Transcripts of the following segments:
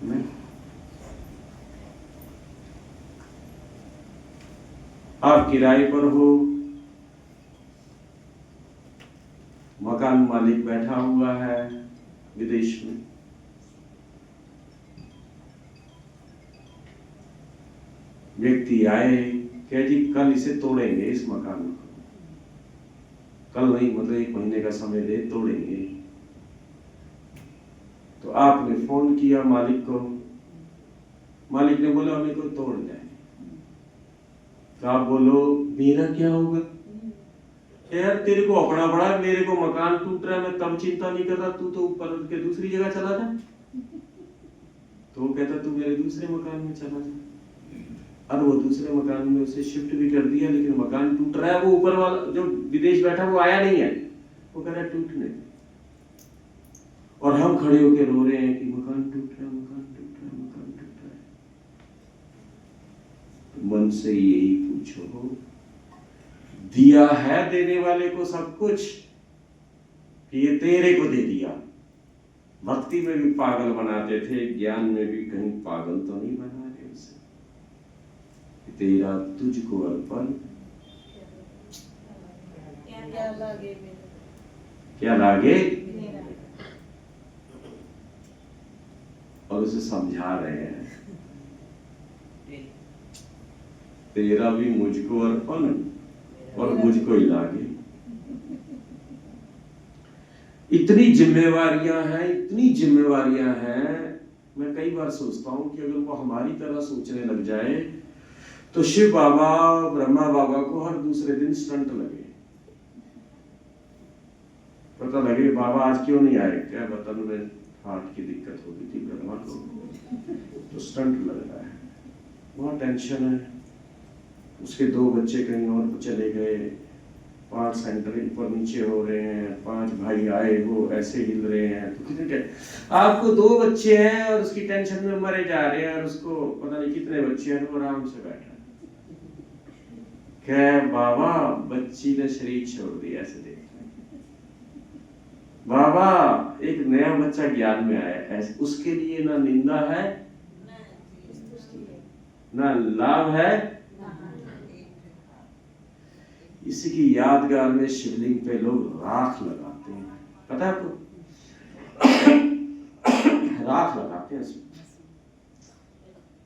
नहीं। आप किराए पर हो, मकान मालिक बैठा हुआ है विदेश में, व्यक्ति आए कह जी कल इसे तोड़ेंगे, इस मकान को कल नहीं, मतलब 1 महीने का समय दे, तोड़ेंगे। तो आपने फोन किया मालिक को, मालिक ने बोला मेरे को तोड़ जाए, तो आप बोलो मेरा क्या होगा यार, तेरे को अपना पड़ा, मेरे को मकान टूट रहा है, मैं तब चिंता नहीं कर रहा, तू तो ऊपर के दूसरी जगह चला जा। तो वो कहता तू मेरे दूसरे मकान में चला जा। अब वो दूसरे मकान में उसे शिफ्ट भी कर दिया, लेकिन मकान टूट रहा है, वो ऊपर वाला जो विदेश बैठा वो आया नहीं है, वो कह रहा है टूटने। और हम खड़े होकर रो रहे हैं कि मकान टूट रहा है, मकान टूट रहा है, मकान टूट रहा है। तो मन से यही पूछो, दिया है देने वाले को सब कुछ कि ये तेरे को दे दिया? भक्ति में भी पागल बनाते थे, ज्ञान में भी कहीं पागल तो नहीं बना रहे उसे? तेरा तुझको अर्पण, क्या लागे, और उसे समझा रहे हैं तेरा भी मुझको अर्पण और मुझको ही लागे। इतनी जिम्मेवारियां हैं, इतनी जिम्मेवारियां हैं। मैं कई बार सोचता हूं कि अगर वो हमारी तरह सोचने लग जाए तो शिव बाबा, ब्रह्मा बाबा को हर दूसरे दिन स्टंट लगे, पता लगे बाबा आज क्यों नहीं आए, क्या बतन में हार्ट की दिक्कत हो गई थी ब्रह्मा को, तो स्टंट लग रहा है, बहुत टेंशन है। उसके 2 बच्चे कहीं और को चले गए, 5 सेंटर ऊपर नीचे हो रहे हैं, 5 भाई आए वो ऐसे हिल रहे हैं, तो कितने आपको 2 बच्चे हैं और उसकी टेंशन में मरे जा रहे हैं, और उसको पता नहीं कितने बच्चे हैं, वो आराम से बैठा है। क्या बाबा बच्ची ने शरीर छोड़ दिया, ऐसे देख बाबा एक नया बच्चा ज्ञान में आया, ऐसे उसके लिए ना निंदा है ना लाभ है। इसी की यादगार में शिवलिंग पे लोग राख लगाते हैं, पता है आपको? राख लगाते हैं इसमें।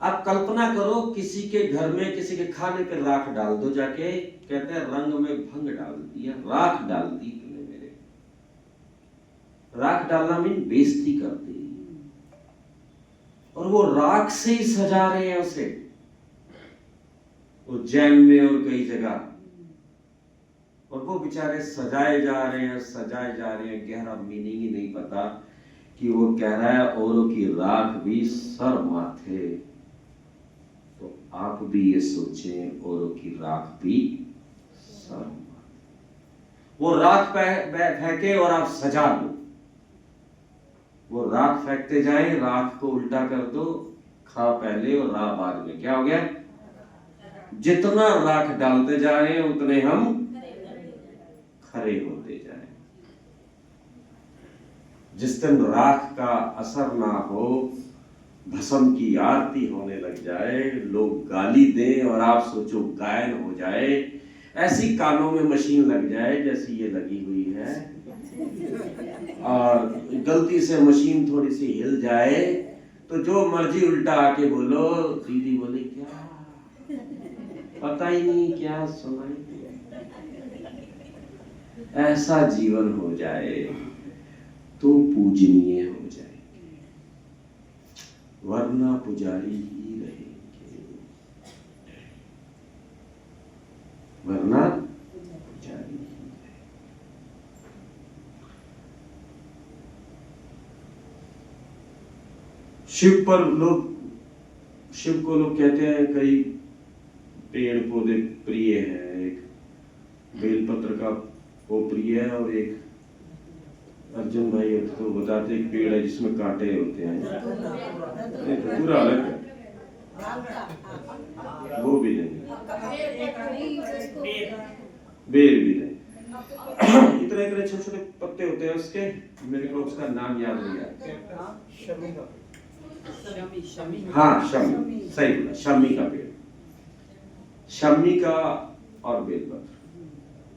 आप कल्पना करो किसी के घर में किसी के खाने पे राख डाल दो, जाके कहते हैं रंग में भंग डाल दिया, राख डाल दी तूने मेरे। राख डालना मीन बेइज्जती कर दी, और वो राख से ही सजा रहे हैं उसे, उज्जैन में और कई जगह, और वो बेचारे सजाए जा रहे हैं, सजाए जा रहे हैं। गहरा मीनिंग ही नहीं पता कि वो कह रहा है औरों की राख भी सर माथे। तो आप भी ये सोचें, औरों की राख भी सर माथे। वो राख फेंके और आप सजा लो, वो राख फेंकते जाए, राख को उल्टा कर दो, खा पहले और रा बाद में, क्या हो गया? जितना राख डालते जा रहे हैं उतने हम खरे होते जाएं। जिस दिन राख का असर ना हो, भस्म की आरती होने लग जाए, लोग गाली दें और आप सोचो गायन हो जाए, ऐसी कानों में मशीन लग जाए जैसी ये लगी हुई है, और गलती से मशीन थोड़ी सी हिल जाए तो जो मर्जी उल्टा आके बोलो, दीदी बोले क्या पता ही नहीं क्या सुनाई दिया। ऐसा जीवन हो जाए तो पूजनीय हो जाएंगे, वरना पुजारी ही रहेंगे, वरना पुजारी ही रहेंगे। शिव पर लोग, शिव को लोग कहते हैं कई पेड़ पौधे प्रिय है, एक बेलपत्र का वो प्रिय है, और एक अर्जुन भाई तो बताते एक पेड़ है जिसमें कांटे होते हैं, पूरा अलग है, वो भी नहीं, बेर भी नहीं, इतने इतने छोटे छोटे पत्ते होते हैं उसके, मेरे को उसका नाम याद नहीं आता। हाँ शमी, सही बोला, शमी का पेड़, शमी का और बेलपत्र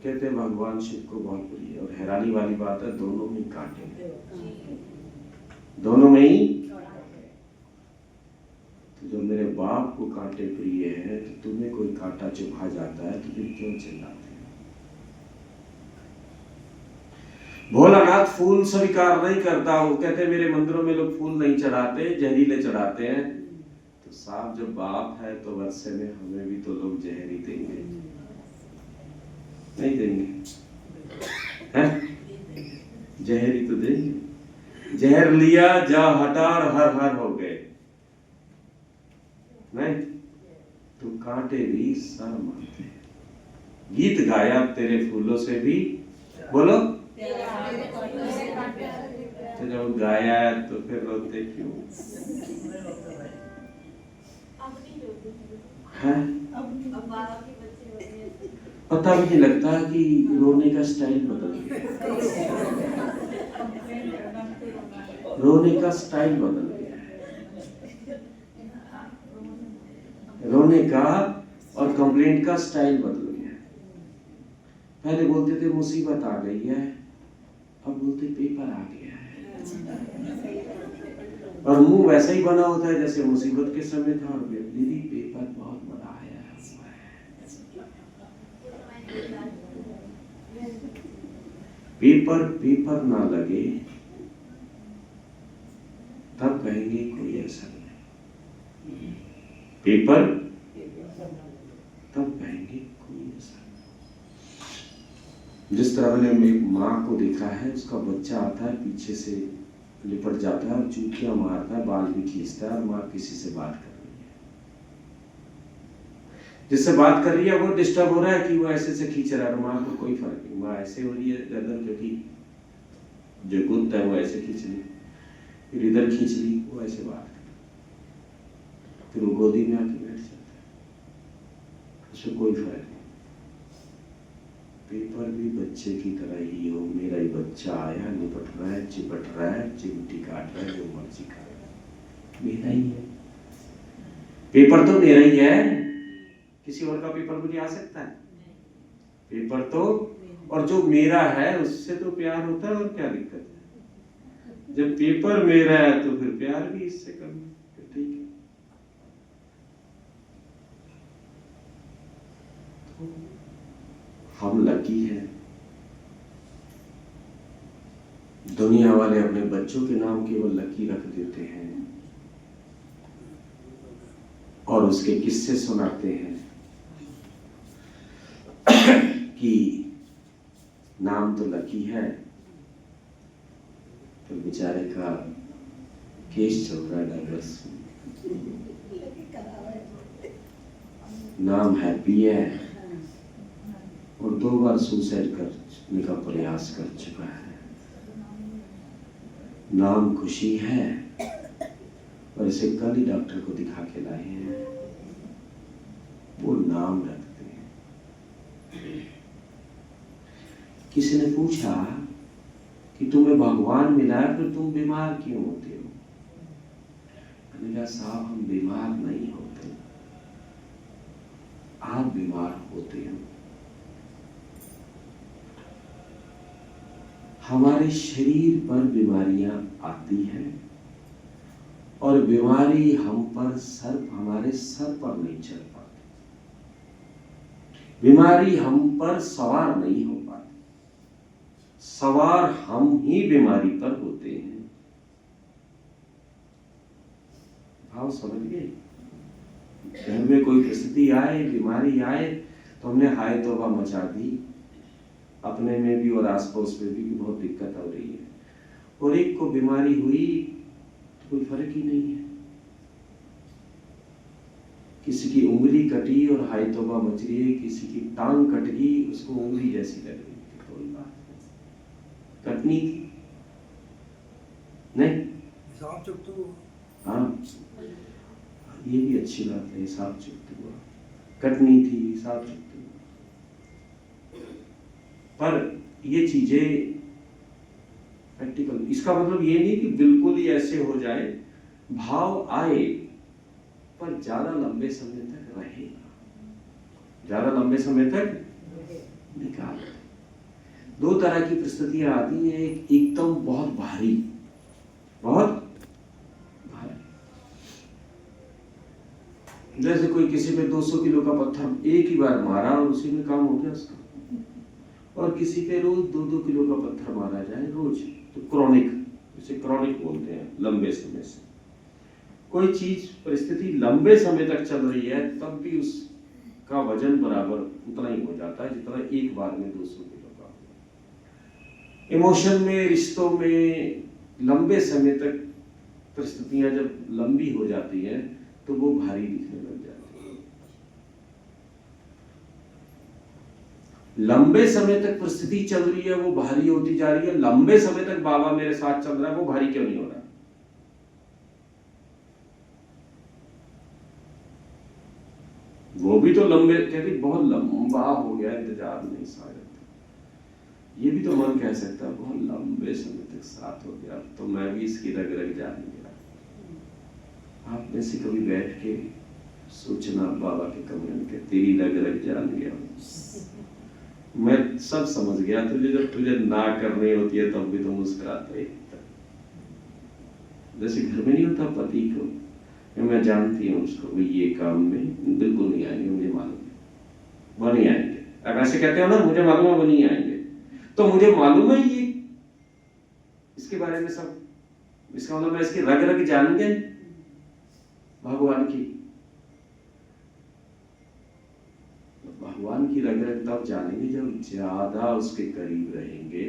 कहते हैं भगवान शिव को बहुत प्रिय है। और हैरानी वाली बात है दोनों में कांटे हैं, दोनों में ही। तो जब मेरे बाप को कांटे प्रिय है तो तुम्हें कोई कांटा चुभा जाता है तो फिर क्यों चिल्लाते हैं? भोलानाथ फूल स्वीकार नहीं करता, वो कहते मेरे मंदिरों में लोग फूल नहीं चढ़ाते, जहरीले चढ़ाते हैं। तो साहब जब बाप है तो वर्षे में हमें भी तो लोग जहरी देंगे, नहीं देंगे? हैं? जहरी तो देंगे। जहर लिया जा हटार हर हर हो गए, नहीं तो कांटे भी सर मारते हैं। गीत गाया तेरे फूलों से भी, बोलो तो जब गाया तो फिर रोते क्यों है? पता भी नहीं लगता कि रोने का स्टाइल बदल गया, रोने का स्टाइल बदल गया, रोने का और कंप्लेंट का स्टाइल बदल गया। पहले बोलते थे मुसीबत आ गई है, अब बोलते पेपर आ गया है। और मुंह वैसा ही बना होता है जैसे मुसीबत के समय था। और दीदी पेपर बहुत बड़ा आया है। पेपर पेपर ना लगे तब कहेंगे कोई ऐसा नहीं, पेपर तब कहेंगे कोई ऐसा नहीं। जिस तरह मैंने माँ को देखा है, उसका बच्चा आता है पीछे से लिपट जाता है और चूटियां मारता है, बाल भी खींचता है, और माँ किसी से बात कर रही है, जिससे बात कर रही है वो डिस्टर्ब हो रहा है कि वो ऐसे से खींच रहा है, माँ को कोई फर्क नहीं, माँ ऐसे हो रही है गर्दन, क्योंकि जो गुत्त है वो ऐसे खींच ली, फिर इधर खींच ली, वो ऐसे बात कर, फिर वो गोदी में आके बैठ जाता है, उससे कोई फर्क नहीं। पेपर भी बच्चे की तरह ही हो, मेरा ही बच्चा आया, निपट रहा है, चिपट रहा है, चिमटी काट रहा है, जो मर्जी कर रहा है, मेरा ही है। पेपर तो मेरा ही है, किसी और का पेपर मुझे आ सकता है? पेपर तो, और जो मेरा है उससे तो प्यार होता है, और क्या दिक्कत है? जब पेपर मेरा है तो फिर प्यार भी इससे करना, ठीक है। तो हम लकी हैं, दुनिया वाले अपने बच्चों के नाम केवल लकी रख देते हैं और उसके किस्से सुनाते हैं कि नाम तो लकी है, तो बेचारे का केस चल रहा है डाइवर्स, नाम हैप्पी है और 2 बार सुसाइड करने का प्रयास कर चुका है, नाम खुशी है और इसे कल ही डॉक्टर को दिखा के लाए हैं, वो नाम रखते हैं। किसी ने पूछा कि तुम्हें भगवान मिला है फिर तुम बीमार क्यों होते हो? मैंने कहा साहब हम बीमार नहीं होते, आप बीमार होते हो। हमारे शरीर पर बीमारियां आती हैं और बीमारी हम पर हमारे सर पर नहीं चढ़ पाती, बीमारी हम पर सवार नहीं हो पाती, सवार हम ही बीमारी पर होते हैं। भाव समझ गए? घर में कोई परिस्थिति आए, बीमारी आए तो हमने हाय तौबा मचा दी, अपने में भी और आसपास में भी बहुत दिक्कत हो रही है, और एक को बीमारी हुई तो कोई फर्क ही नहीं है। किसी की उंगली कटी और हाय तौबा मच रही है, किसी की टांग कट गई उसको उंगली जैसी लग रही है, कोई बात नहीं, कटनी थी नहीं, हाँ ये भी अच्छी बात है, हिसाब चुकती हुआ, कटनी थी हिसाब चुकती हुआ। पर ये चीजें प्रैक्टिकल, इसका मतलब ये नहीं कि बिल्कुल ही ऐसे हो जाए भाव आए पर ज्यादा लंबे समय तक रहेगा, ज्यादा लंबे समय तक निकाल। दो तरह की परिस्थितियां आती हैं, एकदम बहुत भारी, बहुत भारी, जैसे कोई किसी पे 200 किलो का पत्थर एक ही बार मारा और उसी में काम हो गया उसका, और किसी पे रोज 2-2 किलो का पत्थर मारा जाए रोज, तो क्रॉनिक, इसे क्रॉनिक बोलते हैं, लंबे समय से। कोई चीज परिस्थिति लंबे समय तक चल रही है तब भी उसका वजन बराबर उतना ही हो जाता है जितना एक बार में 200 किलो का। इमोशन में, रिश्तों में लंबे समय तक परिस्थितियां जब लंबी हो जाती हैं तो वो भारी दिखने लग जाती है। लंबे समय तक परिस्थिति चल रही है, वो भारी होती जा रही है। लंबे समय तक बाबा मेरे साथ चल रहा है, वो भारी क्यों नहीं हो रहा? वो भी तो लंबे, कहती बहुत लंबा हो गया इंतजार नहीं शायद, ये भी तो मन कह सकता है बहुत लंबे समय तक साथ हो गया, तो मैं भी इसकी रग रग जान गया। आप में से कभी बैठ के सोचना बाबा के कमरे में कि तेरी रग रग जान गया, मैं सब समझ गया तुझे, जब तुझे ना करनी होती है तब भी तो मुस्कुराते ही, जैसे घर में नहीं होता पति को, मैं जानती हूँ उसको, वो ये काम में बिल्कुल नहीं आएंगे, मुझे मालूम है वो नहीं आएंगे। अब ऐसे कहते हो ना, मुझे मालूम है वो नहीं आएंगे, तो मुझे मालूम है ये इसके बारे में सब, इसका मतलब मैं इसकी रग रग जान गए भगवान की। भगवान की रग रग तब जानेंगे जब ज्यादा उसके करीब रहेंगे,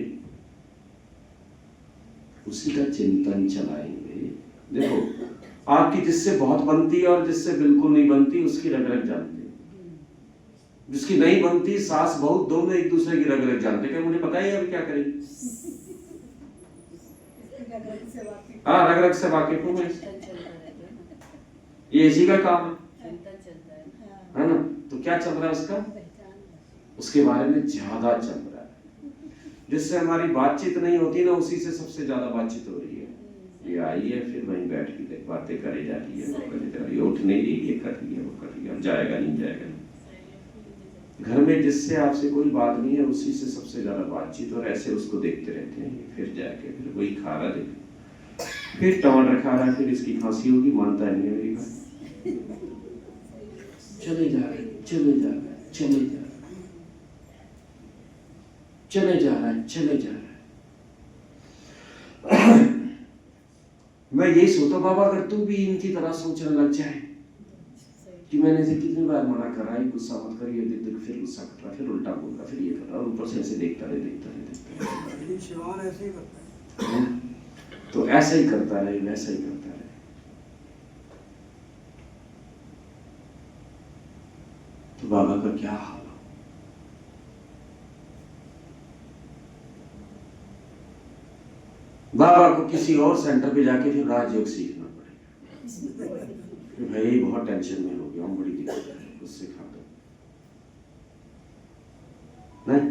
उसी का चिंतन चलाएंगे। देखो, आपकी जिससे बहुत बनती है और जिससे बिल्कुल नहीं बनती, उसकी रग रग जानते हैं। जिसकी नहीं बनती, सास बहू दोनों एक दूसरे की रग रग जानते हैं। मुझे पता है अभी क्या करें, हाँ रग रग से वाकिफ हूँ मैं, ये इसी का काम है ना। तो क्या चल रहा है उसका, उसके बारे में ज्यादा चल रहा है। जिससे हमारी बातचीत नहीं होती ना, उसी से सबसे ज्यादा बातचीत हो रही है। ये आई है, फिर वहीं बैठ के बातें करे जा रही है, वो करे जा रही है, उठ नहीं रही, ये कर रही है, वो कर रही है, जाएगा नहीं जाएगा नहीं। घर में जिससे आपसे कोई बात नहीं है, उसी से सबसे ज्यादा बातचीत, और ऐसे उसको देखते रहते हैं। फिर जाके फिर वही खा रहा, देख फिर टमाटर खा रहा है, फिर इसकी खांसी होगी, मानता नहीं है मेरी बात, चले जा रहे, चले जा रहे, चले जा रहे, चले जा रहा है, चले जा रहा है। मैं यही सोचता बाबा, अगर तू भी इनकी तरह सोचने लग जाए कि मैंने इसे कितनी बार मना करा, ये गुस्सा मत करिए, फिर गुस्सा कर रहा, फिर उल्टा बोल रहा, फिर ये कर रहा, और ऊपर से ऐसे देखता रहे। शिवान ऐसे ही करता है, तो ऐसा ही करता रहे, वैसा ही करता रहे। तो बाबा का क्या हाल हो। बाबा को किसी और सेंटर पे जाके फिर राजयोग सीखना पड़ेगा। भाई बहुत टेंशन में हो गया हूँ, बड़ी दिक्कत है, कुछ सिखा दो। नहीं,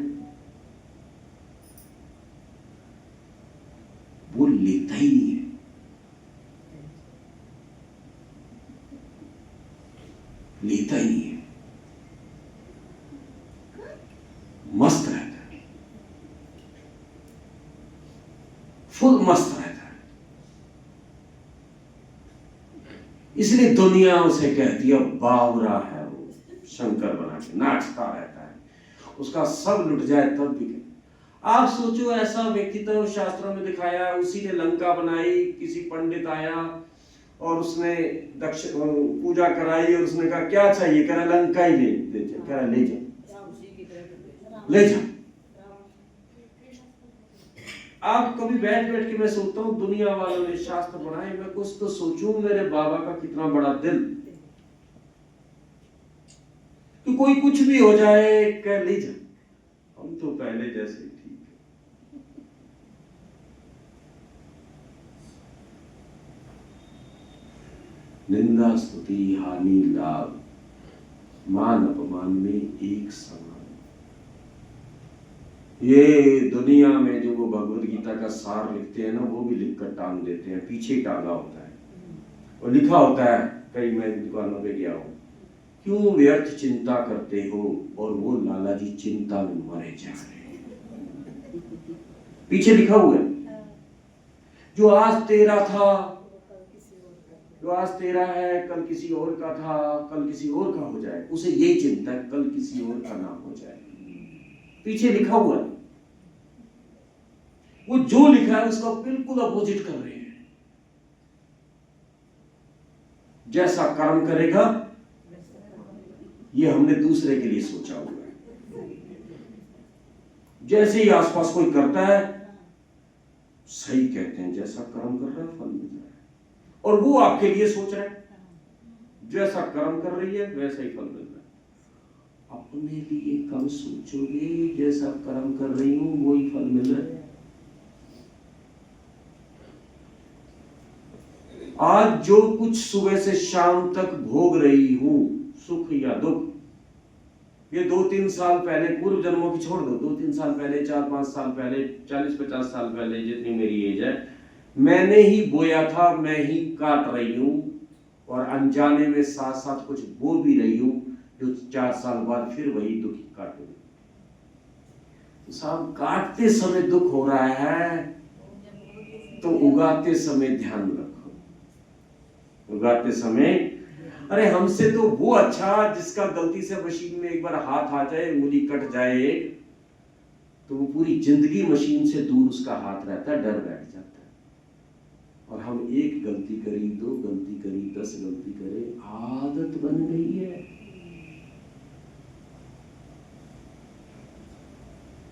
वो लेता ही नहीं है, लेता ही नहीं है, मस्त रहता है, फुल मस्त रहता है। इसलिए दुनिया उसे कहती है बावरा है, वो शंकर बना के नाचता रहता है, उसका सब लुट जाए तब भी। आप सोचो, ऐसा व्यक्ति तो शास्त्रों में दिखाया, उसी ने लंका बनाई, किसी पंडित आया और उसने दक्ष पूजा कराई, और उसने कहा क्या चाहिए, कह रहा लंका ही ले जा, कह रहा ले जा, ले जा। आप कभी बैठ बैठ के मैं सोचता हूँ, दुनिया वालों ने शास्त्र बनाए, मैं कुछ तो सोचूं, मेरे बाबा का कितना बड़ा दिल कि कोई कुछ भी हो जाए कह ले जा, हम तो पहले जैसे ठीक है। निंदा स्तुति हानि लाभ मान अपमान में एक समान। ये दुनिया में जो वो भगवद गीता का सार लिखते हैं ना, वो भी लिखकर टांग देते हैं, पीछे टांगा होता है। और लिखा होता है, कई मैं दुकानों पे गया हूँ, क्यों व्यर्थ चिंता करते हो, और वो लाला जी चिंता में मरे जा रहे हैं। पीछे लिखा हुआ है, जो आज तेरा था, जो आज तेरा है, कल किसी और का था, कल किसी और का हो जाए, उसे यही चिंता है कल किसी और का ना हो जाए। पीछे लिखा हुआ है, वो जो लिखा है उसका बिल्कुल अपोजिट कर रहे हैं। जैसा कर्म करेगा, ये हमने दूसरे के लिए सोचा हुआ है। जैसे ही आसपास कोई करता है, सही कहते हैं, जैसा कर्म कर रहा है फल मिल रहा है, और वो आपके लिए सोच रहा है, जैसा कर्म कर रही है वैसा ही फल मिल रहा है। अपने लिए कम सोचोगे, जैसा कर्म कर रही हूं वही फल मिल रहा है। आज जो कुछ सुबह से शाम तक भोग रही हूं, सुख या दुख, ये 2-3 साल पहले, पूर्व जन्मों की छोड़ दो, 2-3 साल पहले, 4-5 साल पहले, 40-50 साल पहले, जितनी मेरी एज है, मैंने ही बोया था, मैं ही काट रही हूं, और अनजाने में साथ साथ कुछ बो भी रही हूं, जो 4 साल बाद फिर वही दुख काटूंगी। तो साहब, काटते समय दुख हो रहा है, तो उगाते समय ध्यान रखो। उगाते समय, अरे हमसे तो वो अच्छा जिसका गलती से मशीन में एक बार हाथ आ जाए, उंगली कट जाए, तो वो पूरी जिंदगी मशीन से दूर उसका हाथ रहता है, डर बैठ जाता है। और हम एक गलती करी, 2 गलती करी, 10 गलती करे, आदत बन गई है।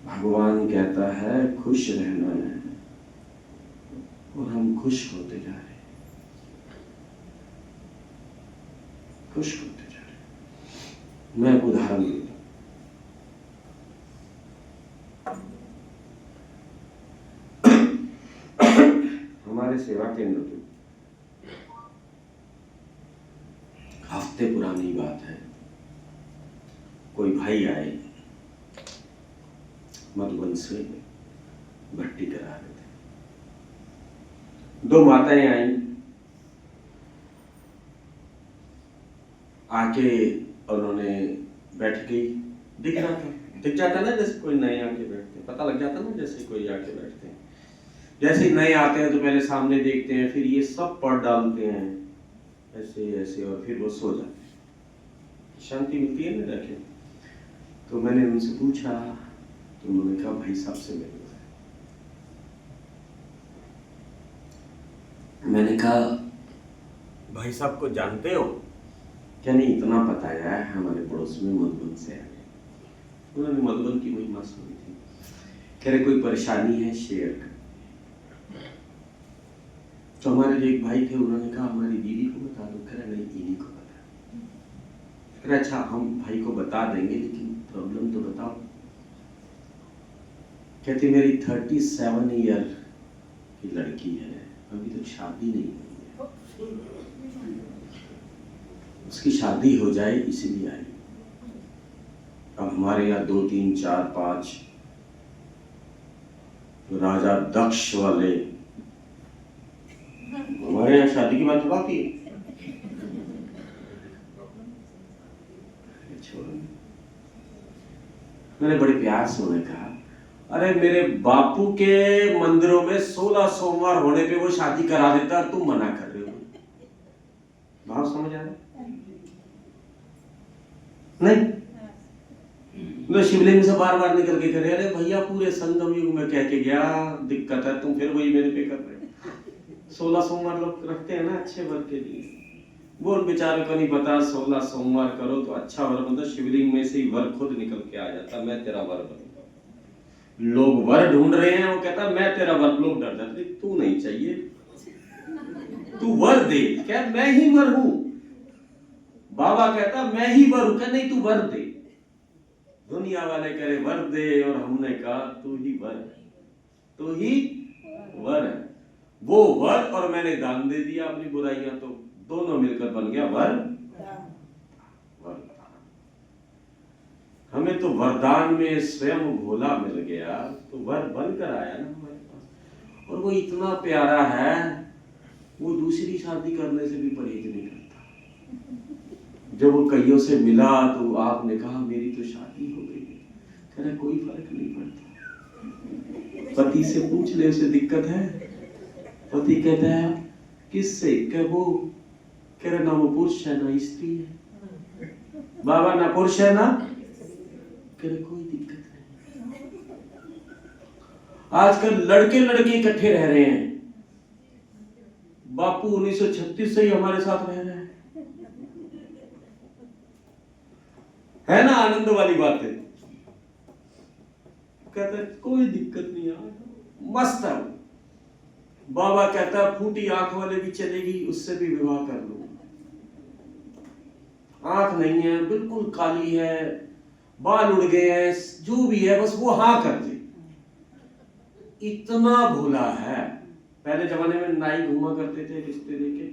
भगवान कहता है खुश रहना है, और हम खुश होते जा रहे हैं, खुश होते जा रहे हैं। मैं एक उदाहरण देता हूं। हमारे सेवा केंद्र पे हफ्ते पुरानी बात है, कोई भाई आए, मधुबन से भट्टी करा रहे थे। 2 माताएं आई, आके उन्होंने बैठ गई, दिख रहा था, दिख जाता ना जैसे कोई नए आके बैठते हैं, पता लग जाता ना जैसे कोई आके बैठते हैं। जैसे नए आते हैं तो पहले सामने देखते हैं, फिर ये सब पढ़ डालते हैं ऐसे ऐसे, और फिर वो सो जाते हैं, शांति मिलती है ना रखे। तो मैंने उनसे पूछा, तो उन्होंने कहा भाई साहब से मिलना है। मैंने कहा भाई साहब को जानते हो? क्या नहीं, इतना पता है, हमारे पड़ोस में मधुबन से आए। उन्होंने मधुबन की महिमा सुनी थी, कह रहे कोई परेशानी है शेयर कर। तो हमारे जो एक भाई थे, उन्होंने कहा हमारी दीदी को बता दो। कह रहे नहीं, इन्हीं को बता। कह रहे अच्छा, हम भाई को बता देंगे, लेकिन प्रॉब्लम तो बताओ। कहती मेरी 37 ईयर की लड़की है, अभी तक शादी नहीं हुई है, उसकी शादी हो जाए इसीलिए आई। अब हमारे यहाँ 2, 3, 4, 5 राजा दक्ष वाले, हमारे यहाँ शादी की बात बाकी है। मैंने बड़े प्यार से उन्हें कहा, अरे मेरे बापू के मंदिरों में 16 सोमवार होने पे वो शादी करा देता, और तुम मना कर रहे हो। भाव समझ आ रहा है? नहीं तो शिवलिंग से बार बार निकल के करे, अरे भैया पूरे संगम युग में कह के गया, दिक्कत है, तुम फिर वही मेरे पे कर रहे हो। 16 सोमवार लोग रखते हैं ना अच्छे वर के लिए, वो उन बेचारों को नहीं पता 16 सोमवार करो तो अच्छा वर बनता। शिवलिंग में से ही वर खुद निकल के आ जाता, मैं तेरा वर बनूंगा। लोग वर ढूंढ रहे हैं, वो कहता मैं तेरा वर, लोग डर जाते, तू नहीं चाहिए, तू वर दे। क्या मैं ही वर हूं? बाबा कहता मैं ही वर हूं। क्या नहीं, तू वर दे। दुनिया वाले करे वर दे, और हमने कहा तू ही वर, तू ही वर है। वो वर, और मैंने दान दे दिया अपनी बुराइयां, तो दोनों मिलकर बन गया वरदान। हमें तो वरदान में स्वयं भोला मिल गया, तो वर बनकर आया ना हमारे पास, और वो इतना प्यारा है वो दूसरी शादी करने से भी परहेज नहीं करता। जब वो कईयों से मिला तो आपने कहा मेरी तो शादी हो गई है। कह रहा कोई फर्क नहीं पड़ता। पति से पूछ ले उसे दिक्कत है? पति कहता है किससे? कह वो कह रहा ना वो पुरुष है ना स्त्री है। बाबा ना पुरुष है ना, कह रहे कोई दिक्कत नहीं। आजकल लड़के लड़के इकट्ठे रह रहे हैं। बापू 1936 से ही हमारे साथ रह रहे हैं। है ना आनंद वाली बात है। कहता है कोई दिक्कत नहीं है, मस्त है। बाबा कहता है फूटी आंख वाले भी चलेगी, उससे भी विवाह कर लो। आंख नहीं है, बिल्कुल काली है, बाल उड़ गए हैं, जो भी है बस वो हाँ कर दे। इतना भोला है। पहले जमाने में नाई घूमा करते थे रिश्ते देके,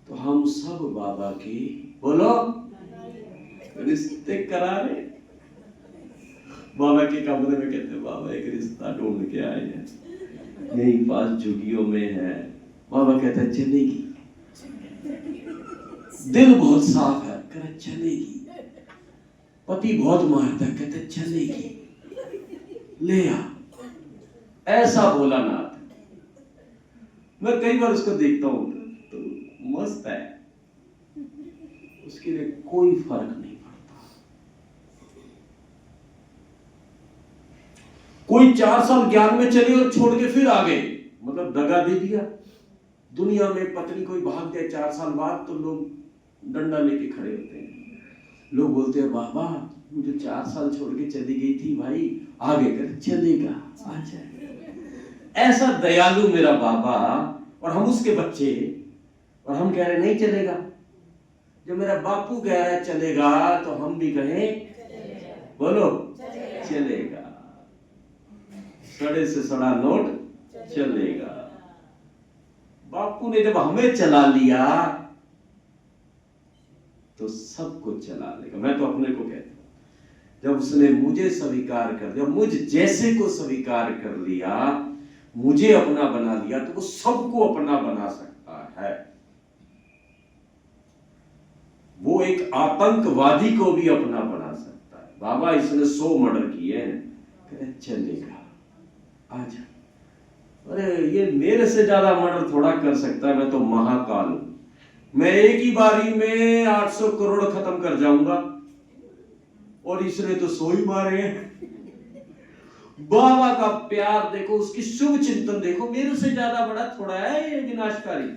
तो हम सब बाबा के बोलो रिश्ते करा रहे। बाबा के कमरे में कहते बाबा एक रिश्ता ढूंढ के आए हैं, यही पास झुगियों में है। बाबा कहता है चलेगी, दिल बहुत साफ है, कहता चलेगी। पति बहुत मारता, कहते चलेगी, ले आ। ऐसा भोलानाथ। मैं कई बार उसको देखता हूं तो मस्त है, उसके लिए कोई फर्क नहीं पड़ता। कोई 4 साल ज्ञान में चले और छोड़ के फिर आ गए, मतलब दगा दे दिया। दुनिया में पत्नी कोई भाग जाए 4 साल बाद तो लोग डंडा लेके खड़े होते हैं। लोग बोलते हैं बाबा मुझे 4 साल छोड़ के चली गई थी भाई, आगे कर चलेगा, आ जाए। ऐसा दयालु मेरा बाबा, और हम उसके बच्चे, और हम कह रहे नहीं चलेगा। जब मेरा बापू कह रहा है चलेगा तो हम भी कहें बोलो चलेगा। सड़े से सड़ा नोट चलेगा। बापू ने जब हमें चला लिया तो सबको चला लेगा। मैं तो अपने को कहता हूं, जब उसने मुझे स्वीकार कर दिया, मुझ जैसे को स्वीकार कर लिया, मुझे अपना बना लिया, तो वो सबको अपना बना सकता है। वो एक आतंकवादी को भी अपना बना सकता है। बाबा इसने 100 मर्डर किए हैं, कहते चलेगा आजा। अरे ये मेरे से ज्यादा मर्डर थोड़ा कर सकता है, मैं तो महाकाल हूं। मैं एक ही बारी में 800 करोड़ खत्म कर जाऊंगा, और इसने तो 100 ही मारे हैं। बाबा का प्यार देखो, उसकी शुभ चिंतन देखो, मेरे से ज्यादा बड़ा थोड़ा है ये विनाशकारी।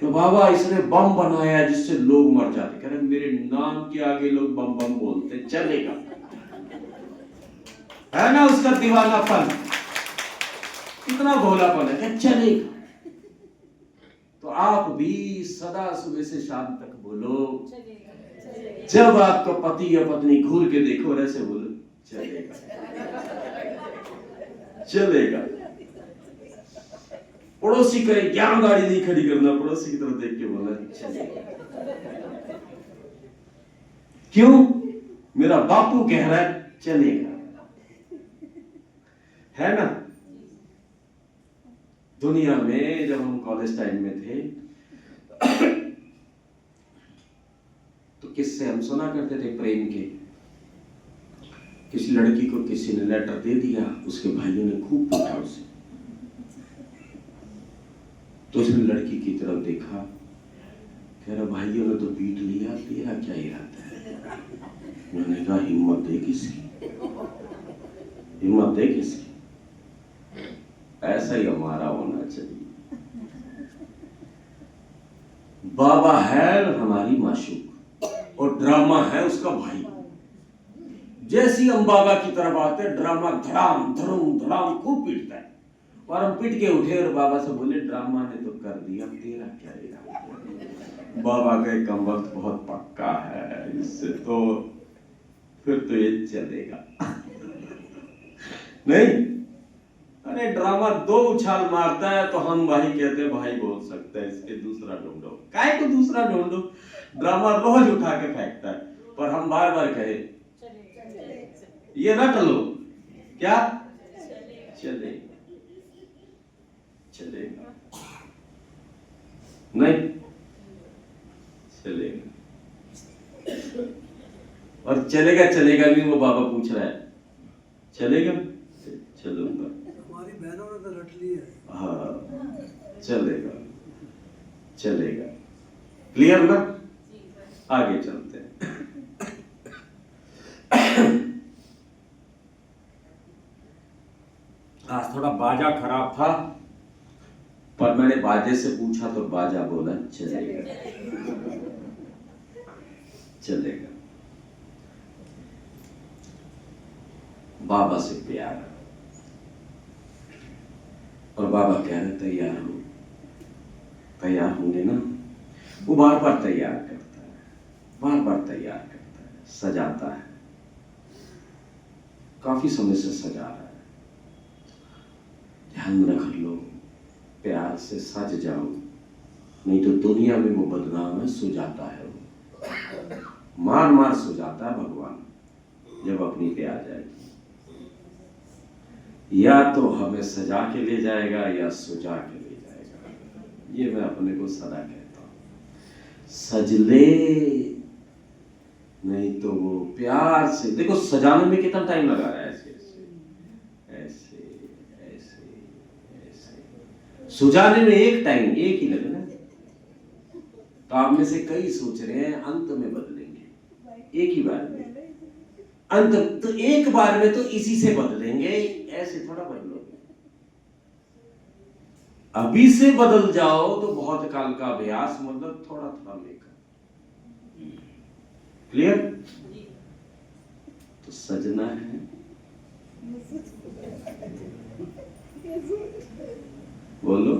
तो बाबा इसने बम बनाया जिससे लोग मर जाते, कह रहे मेरे नाम के आगे लोग बम बम बोलते, चलेगा। है ना उसका दीवानापन, कितना भोलापन है, क्या चलेगा। तो आप भी सदा सुबह से शाम तक बोलो, जब आपका पति या पत्नी घूर के देखो और ऐसे बोलो चलेगा, चलेगा। पड़ोसी कहे यहाँ गाड़ी नहीं खड़ी करना, पड़ोसी की तरफ देख के बोला चलेगा। क्यों? मेरा बापू कह रहा है चलेगा। है ना? दुनिया में जब हम कॉलेज टाइम में थे तो किससे हम सुना करते थे प्रेम के। किसी लड़की को किसी ने लेटर दे दिया, उसके भाइयों ने खूब पूछा उसे, तो उसने लड़की की तरफ देखा, कह रहा भाइयों ने तो पीट लिया, तेरा क्या इरादा है? मैंने कहा हिम्मत है किसकी, हिम्मत है किसकी। ऐसा ही हमारा होना चाहिए। बाबा है हमारी माशूक और ड्रामा है उसका भाई। जैसी हम बाबा की तरफ आते हैं, ड्रामा धड़ाम धड़ूम धड़ाम खूब पीटता है, और हम पीट के उठे और बाबा से बोले ड्रामा ने तो कर दिया, तेरा क्या इरादा। बाबा का एक कम वक्त बहुत पक्का है, इससे तो फिर तो ये चलेगा। नहीं, अरे ड्रामा 2 उछाल मारता है तो हम भाई कहते हैं भाई बोल सकता है, इसके दूसरा ढूंढो। काहे को दूसरा ढूंढो? ड्रामा रोज उठा के फेंकता है, पर हम बार बार कहे ये रट लो, क्या चलेगा, चलेगा। नहीं चलेगा। और चलेगा चलेगा नहीं, वो बाबा पूछ रहा है चलेगा, चलूंगा। हमारी बहनों ने तो रट ली है। हाँ चलेगा चलेगा। क्लियर ना? आगे चलते हैं। आज थोड़ा बाजा खराब था, पर मैंने बाजे से पूछा तो बाजा बोला चलेगा चलेगा। बाबा से प्यार, और बाबा कह रहे तैयार हो, तैयार होंगे ना? वो बार बार तैयार करता है, बार बार तैयार करता है, सजाता है, काफी समय से सजा रहा है। ध्यान रख लो, प्यार से सज जाओ, नहीं तो दुनिया में वो बदनाम है, सो जाता है वो, मार मार सो जाता है भगवान जब अपनी पे आ जाएगी। या तो हमें सजा के ले जाएगा या सुजा के ले जाएगा। ये मैं अपने को सदा कहता हूं, सजले, नहीं तो वो प्यार से। देखो सजाने में कितना टाइम लगा रहा है, ऐसे ऐसे ऐसे ऐसे ऐसे, सुजाने में एक टाइम, एक ही लगना। तो आप में से कई सोच रहे हैं अंत में बदलेंगे, एक ही बार में अंत, तो एक बार में तो इसी से बदलेंगे, ऐसे थोड़ा बदलोगे। अभी से बदल जाओ तो बहुत काल का अभ्यास, मतलब थोड़ा थोड़ा लेकर। क्लियर? तो सजना है, बोलो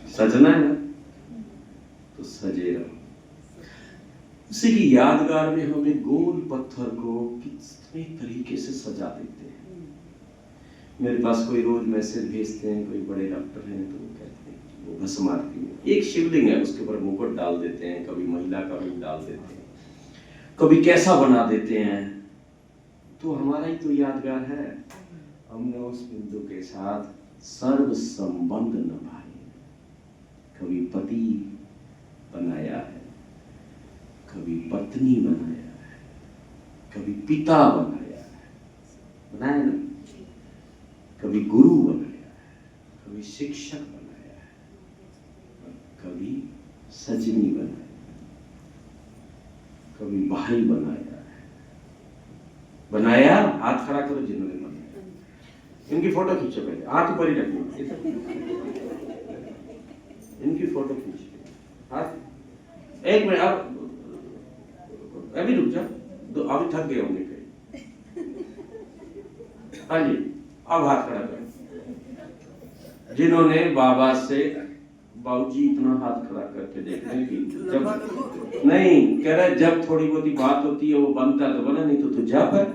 सजना है ना, तो सजे रहो। उसी की यादगार में हमें गोल पत्थर को कितने तरीके से सजा देते हैं। मेरे पास कोई रोज मैसेज भेजते हैं, कोई बड़े डॉक्टर हैं, तो वो कहते हैं वो भस्म आरती में एक शिवलिंग है, उसके ऊपर मुकुट डाल देते हैं, कभी महिला का रूप डाल देते हैं, कभी कैसा बना देते हैं। तो हमारा ही तो यादगार है, हमने उस बिंदु के साथ सर्व संबंध निभाए। कभी पति बनाया है, कभी पत्नी बनाया है, कभी पिता बनाया है, बनाया ना, कभी गुरु बनाया है, कभी शिक्षक बनाया है, कभी सजनी बनाया है, कभी भाई बनाया है। बनाया, हाथ खड़ा करो जिन्होंने बनाया। इनकी फोटो खींचो पहले, हाथ ऊपर ही रखना, इनकी फोटो खींचो। हाथ एक मिनट, अब अभी रुक जाओ, तो अभी थक गए होंगे कहीं। हाँ जी, अब हाथ खड़ा करो जिन्होंने बाबा से, बाबूजी इतना हाथ खड़ा करके देख रहे हैं कि जब नहीं कह रहे, जब थोड़ी बहुत बात होती है वो बनता तो बना, नहीं तो जा पर।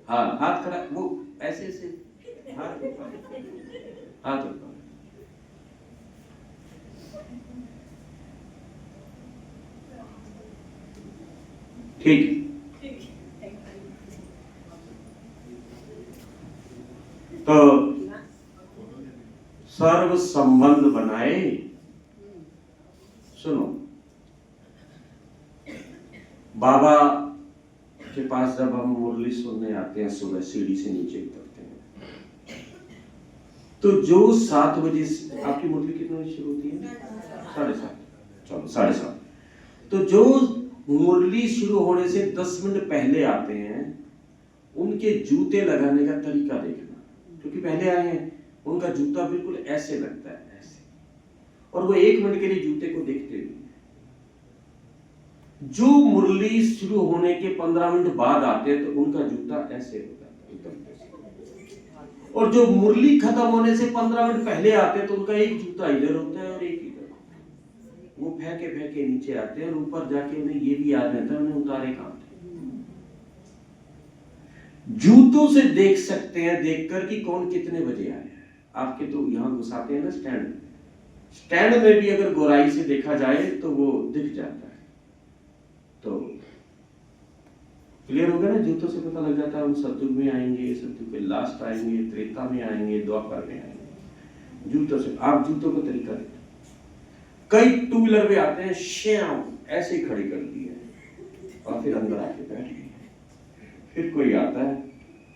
हाँ हाथ खड़ा, वो ऐसे ऐसे हाथ ऊपर। ठीक, तो सर्व संबंध बनाए। सुनो, बाबा के पास जब हम मुरली सुनने आते हैं, सुबह सीढ़ी से नीचे उतरते हैं, तो जो 7 बजे, आपकी मुरली कितने बजे शुरू होती है? 7:30। चलो 7:30। तो जो मुरली शुरू होने से 10 मिनट पहले आते हैं, उनके जूते लगाने का तरीका देखना, क्योंकि पहले आए हैं, उनका जूता बिल्कुल ऐसे लगता है, ऐसे, और वो 1 मिनट के लिए जूते को देखते भी। जो मुरली शुरू होने के 15 मिनट बाद आते हैं, तो उनका जूता ऐसे हो जाता है, और जो मुरली खत्म होने से 15 मिनट पहले आते हैं, तो उनका एक जूता इधर होता है और एक इधर। वो फेंके फेंके नीचे आते हैं, और ऊपर जाके उन्हें ये भी याद रहता है उन्हें उतारे कहां थे। जूतों से देख सकते हैं, देखकर कि कौन कितने बजे आया है। आपके तो यहां घुसाते हैं ना स्टैंड, स्टैंड में भी अगर गोराई से देखा जाए तो वो दिख जाता है। तो क्लियर हो गया ना? जूतों से पता लग जाता है हम सतयुग में आएंगे, सतयुग के लास्ट आएंगे, त्रेता में आएंगे, द्वापर में आएंगे। जूतों से आप जूतों को तरीका देते। कई टू व्हीलर पे आते हैं, श्याम ऐसे ही खड़ी कर दी है और फिर अंदर आके बैठ गए। फिर कोई आता है,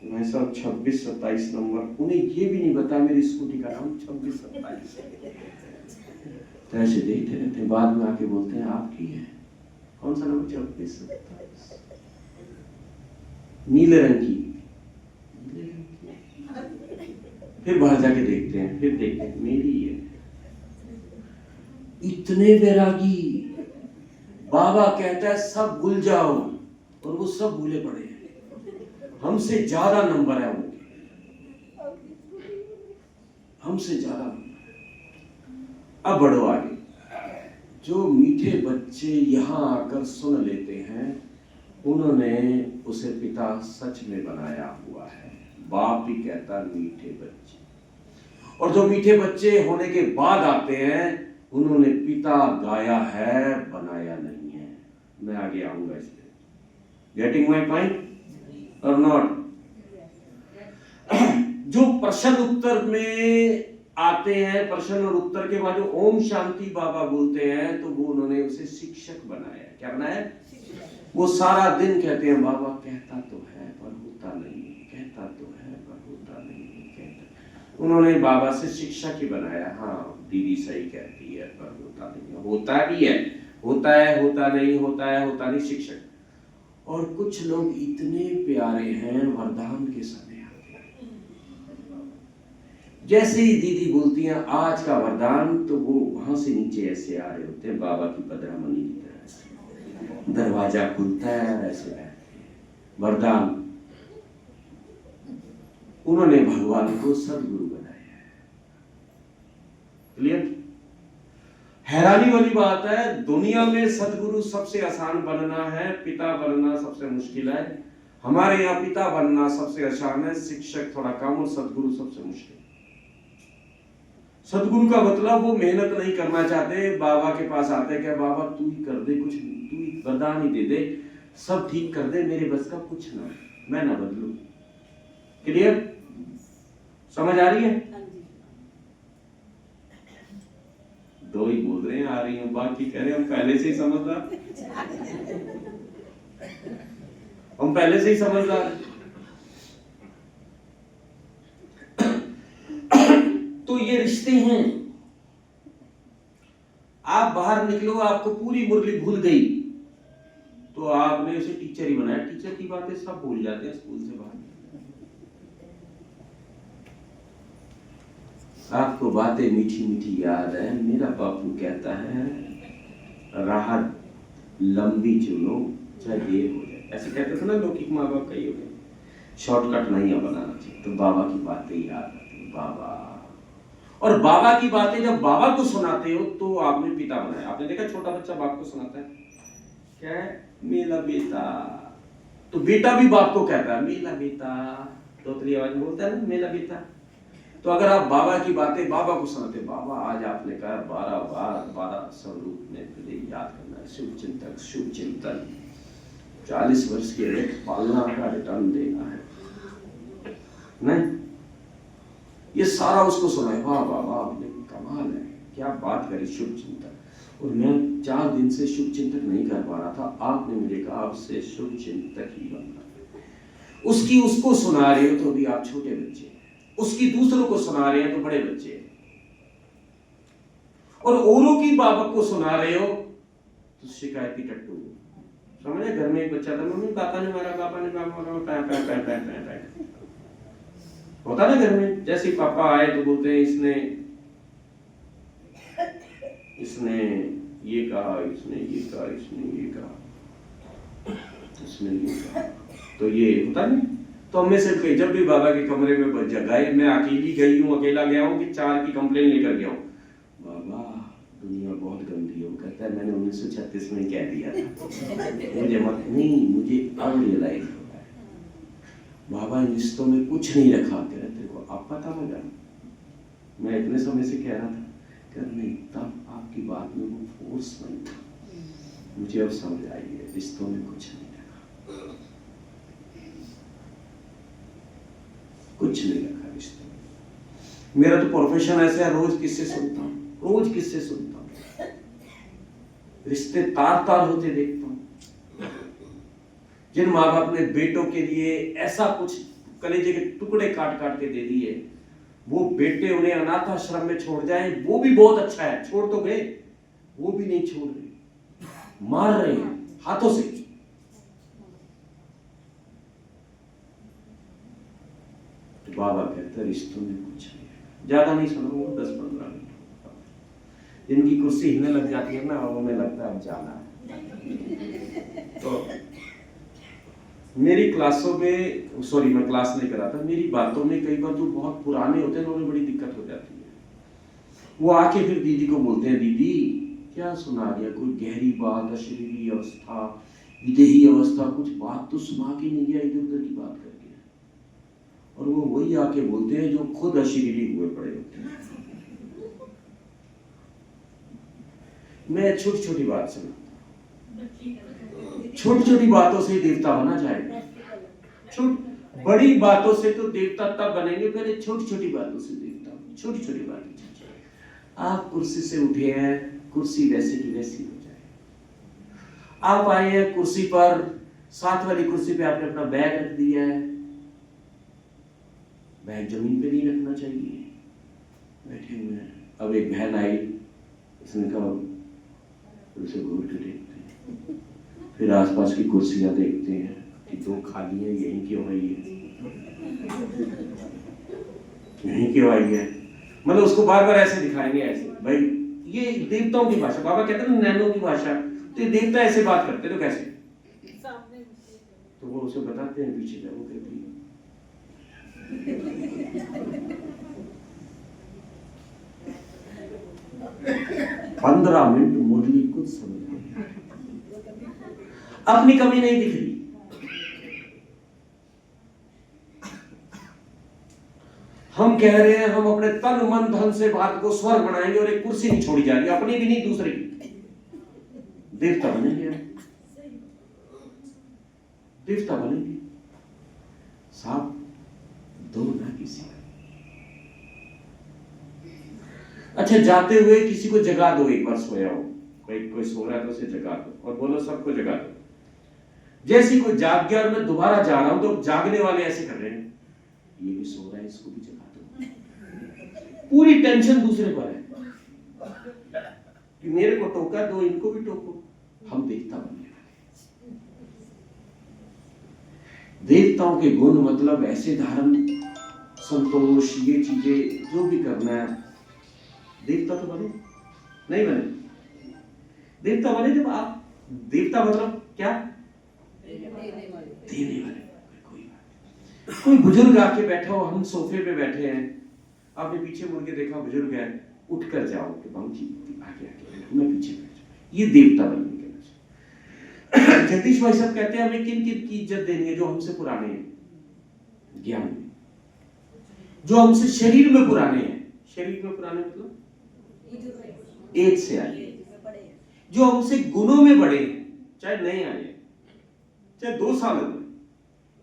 भाई साहब 26-27 नंबर, उन्हें ये भी नहीं पता मेरी स्कूटी का नाम 26-27। तो ऐसे देखते रहते हैं, बाद में आके बोलते हैं आपकी है। कौन सा नंबर? 26-27। नीले रंग की। फिर बाहर जाके देखते हैं, फिर देखते हैं मेरी है। इतने वैरागी, बाबा कहता है सब भूल जाओ, और वो सब भूले पड़े हैं। हमसे ज्यादा नंबर है उनके, हमसे ज्यादा नंबर। अब बढ़ो आगे। जो मीठे बच्चे यहाँ आकर सुन लेते हैं, उन्होंने उसे पिता सच में बनाया हुआ है। बाप भी कहता मीठे बच्चे, और जो मीठे बच्चे होने के बाद आते हैं, उन्होंने पिता गाया है, बनाया नहीं है। मैं आगे आऊंगा इस पे। गेटिंग माई पॉइंट और नॉट? जो प्रश्न उत्तर में आते हैं, प्रश्न और उत्तर के बाद जो ओम शांति बाबा बोलते हैं, तो वो उन्होंने उसे शिक्षक बनाया। क्या बनाया? वो सारा दिन कहते हैं बाबा कहता तो है पर होता नहीं, कहता तो है पर होता नहीं, कहता। उन्होंने बाबा से शिक्षक ही बनाया। हाँ दीदी सही कहती है पर होता नहीं, होता भी है, होता है, होता नहीं, होता है, होता नहीं, शिक्षक। और कुछ लोग इतने प्यारे हैं, वरदान के समय आते हैं। जैसे ही दीदी बोलती हैं आज का वरदान, तो वो वहां से नीचे ऐसे आ रहे होते हैं बाबा की पदरामणि की तरह। दरवाजा खुलता है, ऐसे बैठते हैं। वरदान उन्होंने भगवान को सदगुरु बनाया है। क्लियर? हैरानी वाली बात है, दुनिया में सदगुरु सबसे आसान बनना है, पिता बनना सबसे मुश्किल है। हमारे यहाँ पिता बनना सबसे आसान है, शिक्षक थोड़ा कम और सदगुरु सबसे मुश्किल। सदगुरु का मतलब वो मेहनत नहीं करना चाहते, बाबा के पास आते क्या बाबा तू ही कर दे, कुछ तू ही वरदान ही दे दे, सब ठीक कर दे, मेरे बस का कुछ ना, मैं ना बदलू। क्लियर? समझ आ रही है? दो ही बोल रहे हैं आ रही हैं, बाकी कह रहे हैं हम पहले से ही समझदार, हम पहले से ही समझदार। तो ये रिश्ते हैं। आप बाहर निकलो, आपको पूरी मुरली भूल गई, तो आपने उसे टीचर ही बनाया। टीचर की बातें सब भूल जाते हैं स्कूल से बाहर। आपको बातें मीठी मीठी याद है। मेरा बापू कहता है राह लंबी चुनो चाहे देर हो जाए, ऐसे कहते थे ना लौकिक माँ बाप। कई हो गए, शॉर्टकट नहीं बनाना चाहिए। तो बाबा की बातें याद आती है, बाबा। और बाबा की बातें जब बाबा को सुनाते हो तो आपने पिता बनाया। आपने देखा छोटा बच्चा बाप को सुनाता है, क्या है? मेरा बेटा। तो बेटा भी बाप को कहता है मेरा बेटा, तोतली आवाज में बोलता है ना मेरा बेटा। तो अगर आप बाबा की बातें बाबा को सुनाते, बाबा आज आपने कहा 12 बार 12 स्वरूप में तुझे याद करना है, शुभ चिंतक, शुभ चिंतन, 40 वर्ष के लिए पालना का रिटर्न देना है, नहीं? ये सारा उसको सुनाए, वाह वाह वाह, कमाल है, क्या बात करी, शुभ चिंतक। और मैं 4 दिन से शुभ चिंतक नहीं कर पा रहा था, आपने मुझे कहा आपसे शुभ चिंतक ही बनना। उसकी उसको सुना रहे हो तो अभी आप छोटे बच्चे, उसकी दूसरों को सुना रहे हैं तो बड़े बच्चे, और औरों की बाबा को सुना रहे हो तो शिकायती टट्टू। समझे? घर में एक बच्चा था, मम्मी पापा ने मारा, पापा ने मारा, होता ना घर में। जैसे ही पापा आए तो बोलते हैं इसने ये कहा, इसने ये कहा, इसने ये कहा, इसने ये कहा, तो ये होता नहीं। तो हमने सिर्फ जब भी बाबा के कमरे में जगाए, मैं अकेली गई हूँ, अकेला गया हूँ कि 4 की कंप्लेन लेकर गया हूँ, बाबा दुनिया बहुत गंदी हो। कहता है मैंने 1936 में कह दिया था, मुझे मत नहीं, मुझे अब रियलाइज होता है बाबा इन रिश्तों में कुछ नहीं रखा। कह रहे तेरे को अब पता लगा, मैं इतने समय से कह रहा था। कह नहीं, तब आपकी बात में वो फोर्स नहीं था, मुझे अब समझ आई है, रिश्तों में कुछ नहीं रखा। कुछ नहीं रखा रिश्ते में। मेरा तो प्रोफेशन ऐसा है, रोज किससे सुनता हूँ, रोज किससे सुनता हूँ, रिश्ते तार तार होते देखता हूँ। जिन माँ बाप ने बेटों के लिए ऐसा कुछ कलेजे के टुकड़े काट काट के दे दिए, वो बेटे उन्हें अनाथ आश्रम में छोड़ जाए वो भी बहुत अच्छा है। छोड़ तो गए, वो भी नहीं छोड़ रहे, मार रहे हैं हाथों से। तो बाबा कहते रिश्तों में कुछ नहीं है। ज्यादा नहीं सुनाऊंगा, 10-15 मिनट। जिनकी कुर्सी हिलने लग जाती है ना, उन्हें लगता है अब जाना है। तो मेरी क्लासों में, सॉरी मैं क्लास नहीं कराता, मेरी बातों में कई बार जो बहुत पुराने होते हैं उन्हें बड़ी दिक्कत हो जाती है। वो आके फिर दीदी को बोलते हैं, दीदी क्या सुना दिया, कोई गहरी बात, अशरीरी अवस्था, विदेही अवस्था, कुछ बात तो सुना के नहीं गया, इधर उधर की बात करके। और वो वही आके बोलते हैं जो खुद अशरीरी हुए पड़े होते हैं। मैं छोटी छोटी बात सुनाता, छोटी छोटी बातों से देवता बना जाएगा। बड़ी बातों से तो देवता तब बनेंगे, पहले छोटी छोटी बातों से देवता। छोटी छोटी बातें, आप कुर्सी से उठे हैं, कुर्सी वैसे की वैसी हो जाए। आप आए हैं कुर्सी पर, साथ वाली कुर्सी पे आपने अपना बैग रख दिया है, बैग जमीन पे नहीं रखना चाहिए, बैठे हुए हैं। अब एक बहन आई, उसने कहा, उसे घूर के देखते हैं, फिर आसपास की कुर्सियां देखते हैं कि 2 खाली हैं, यहीं क्यों आई है, यहीं क्यों आई है। मतलब उसको बार बार ऐसे दिखाएंगे, ऐसे। भाई ये देवताओं की भाषा, बाबा कहते हैं नैनों की भाषा। तो ये देवता ऐसे बात करते तो कैसे? तो वो उसे बताते हैं, पीछे जा, वो कहती है 15 मिनट मुरली कुछ समझ नहीं, अपनी कमी नहीं दिख रही। हम कह रहे हैं हम अपने तन मन धन से बात को स्वर्ग बनाएंगे, और एक कुर्सी नहीं छोड़ी जा रही, अपनी भी नहीं दूसरे की। देवता बनेंगे, देवता बनेंगे साहब, दो ना किसी। अच्छा, जाते हुए किसी को जगा दो, एक बार सोया हो, कोई सो रहा है तो उसे जगा दो और बोलो सबको जगा दो। जैसी कोई जाग गया और मैं दोबारा जा रहा हूं, तो जागने वाले ऐसे कर रहे हैं, ये भी सो रहा है, इसको भी जगा दो। पूरी टेंशन दूसरे पर है कि मेरे को टोका दो, इनको भी टोको। हम देवता बनने वाले। देवताओं के गुण मतलब ऐसे धारण, संतोष, ये चीजें जो भी करना है। देवता तो बने नहीं बने, देवता बने जब आप, देवता मतलब क्या, देने वाले। कोई बुजुर्ग आके बैठा हो, हम सोफे पे बैठे हैं, आपने पीछे मुड़ के देखा बुजुर्ग है, उठ कर जाओ कि बाबूजी आगे आगे, मैं पीछे बैठ, ये देवता बनने के लिए। जगदीश भाई साहब कहते हैं हमें किन किन की इज्जत देनी है, जो हमसे पुराने हैं ज्ञान में, जो हमसे शरीर में पुराने हैं। शरीर में पुराने मतलब एज से आए, जो हमसे गुणों में बड़े हैं, चाहे नए आए चाहे 2 साल हुए,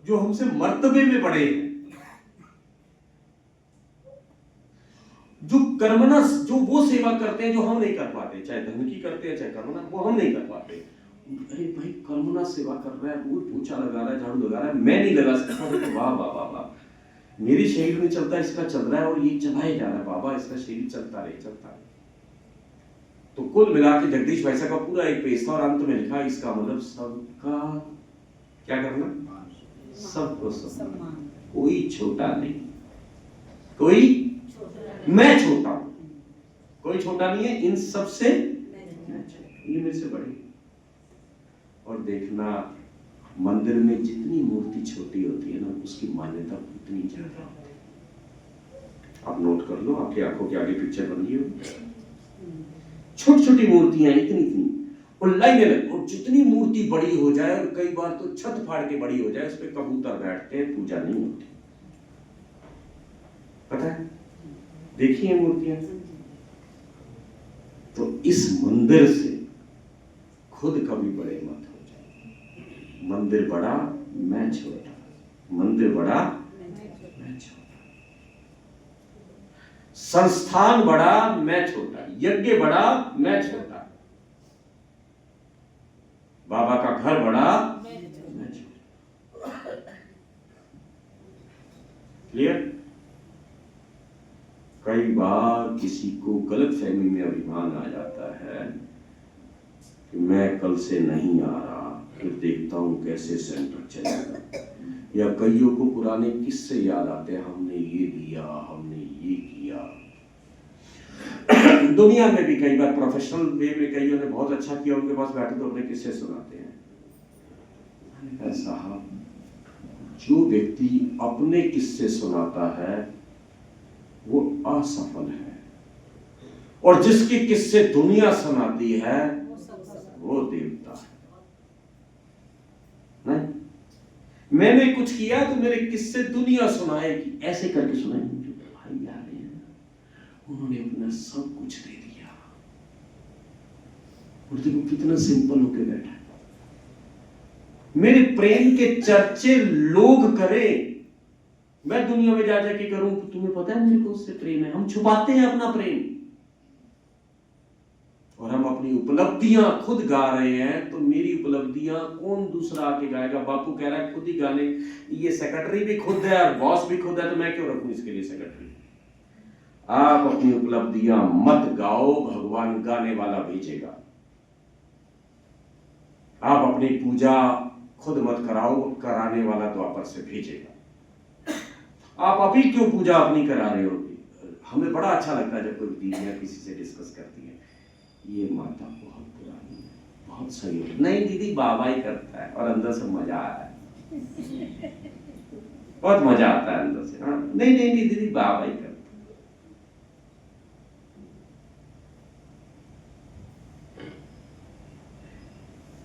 जो हमसे मर्तबे में बड़े हैं, जो कर्मना, जो वो सेवा करते हैं जो हम नहीं कर पाते, चाहे धन की करते हैं चाहे कर्मना, वो हम नहीं कर पाते। अरे भाई कर्मना सेवा कर रहा है, रोज पोछा लगा रहा है, झाड़ू लगा रहा है, मैं नहीं लगा सकता, तो वाह वाह वाह वाह, मेरे शरीर में चलता है, इसका चल रहा है, और ये चलाए जा रहा है, बाबा इसका शरीर चलता रहे, चलता रहे। तो कुल मिला के जगदीश भाई साहब का पूरा एक पेज था, और अंत में लिखा इसका मतलब सबका क्या करना, सबको सम्मान, कोई छोटा नहीं, कोई मैं छोटा हूं, कोई छोटा नहीं है, इन सबसे ये मेरे से बड़े। और देखना मंदिर में जितनी मूर्ति छोटी होती है ना, उसकी मान्यता उतनी ज्यादा होती है। आप नोट कर लो, आपकी आंखों के आगे पिक्चर बन रही हो, छोटी छोटी मूर्तियां इतनी इतनी, और लाइनें लग, और जितनी मूर्ति बड़ी हो जाए, और कई बार तो छत फाड़ के बड़ी हो जाए, उस पर कबूतर बैठते हैं, पूजा नहीं होती, पता है, देखिए मूर्तियां। तो इस मंदिर से खुद कभी बड़े मत हो जाए। मंदिर बड़ा मैं छोटा, मंदिर बड़ा मैं छोटा। संस्थान बड़ा, मैं छोटा, यज्ञ बड़ा, मैं छोटा, बाबा का घर बड़ा, मैं छोटा। क्लियर? कई बार किसी को गलत फहमी में अभिमान आ जाता है कि मैं कल से नहीं आ रहा, फिर देखता हूं कैसे सेंटर चलेगा। या कईयों को पुराने किस्से याद आते हैं, हमने ये दिया, हमने ये किया। दुनिया में भी कई बार प्रोफेशनल वे में कईयों ने बहुत अच्छा किया, उनके पास बैठे तो अपने किस्से सुनाते हैं। साहब, जो व्यक्ति अपने किस्से सुनाता है वो असफल है, और जिसके किस्से दुनिया सुनाती है वो देवता है। नहीं, मैंने कुछ किया तो मेरे किस्से दुनिया सुनाएगी, ऐसे करके सुनाएगी। जो भाई आ रहे हैं उन्होंने अपना सब कुछ दे दिया, और देखो कितना सिंपल होके बैठा है। मेरे प्रेम के चर्चे लोग करें, मैं दुनिया में जा जाके करूं तो तुम्हें पता है मेरे को उससे प्रेम है। हम छुपाते हैं अपना प्रेम, और हम अपनी उपलब्धियां खुद गा रहे हैं, तो मेरी उपलब्धियां कौन दूसरा आके गाएगा? बापू कह रहा है खुद ही गाने, ये सेक्रेटरी भी खुद है और बॉस भी खुद है, तो मैं क्यों रखूं इसके लिए सेक्रेटरी? आप अपनी उपलब्धियां मत गाओ, भगवान गाने वाला भेजेगा। आप अपनी पूजा खुद मत कराओ, कराने वाला द्वापर से भेजेगा। आप अभी क्यों पूजा अपनी करा रहे हो? हमें बड़ा अच्छा लगता है जब कोई दीदियां किसी से डिस्कस करती है, ये माता बहुत पुरानी है, बहुत सही है। नहीं दीदी, बाबा ही करता है, और अंदर से मजा आ रहा है, बहुत मजा आता है अंदर से। हाँ, नहीं नहीं नहीं दीदी, बाबा ही करता है।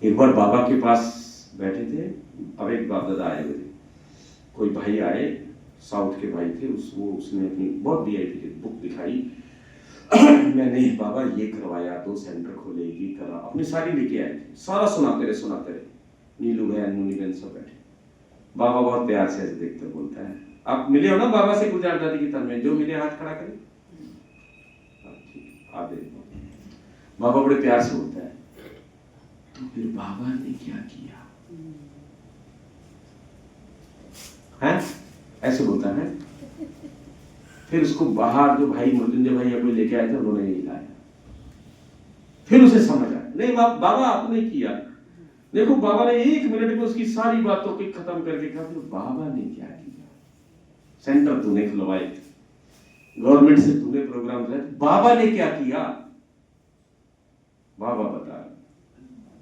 एक बार बाबा के पास बैठे थे, अब एक बाप दादा आए हुए थे, कोई भाई आए, साउथ के भाई थे, उसने अपनी बहुत वीआईपी की बुक दिखाई। मैंने बाबा ये करवाया, 2 सेंटर खोले, ये करा, अपनी सारी लेके आए थे, सारा सुनाते रहे। नीलू बहन, मुनी बहन सब बैठे। बाबा बहुत प्यार से ऐसे देखते बोलता है, आप मिले हो ना बाबा से गुलजार दादी की तरह में? जो मिले हाथ खड़ा करें। आप बाबा बड़े प्यार से बोलता है, तो फिर बाबा ने क्या किया है? ऐसे बोलता है। फिर उसको बाहर जो भाई मृत्युंजय भाई कोई लेके आए थे, उन्होंने ये लाया। फिर उसे समझ आया, नहीं बाबा आपने किया। देखो बाबा ने 1 मिनट में उसकी सारी बातों को खत्म करके कहा, फिर बाबा ने क्या किया? सेंटर तूने खुलवाए, गवर्नमेंट से तूने प्रोग्राम दिया, बाबा ने क्या किया? बाबा बता।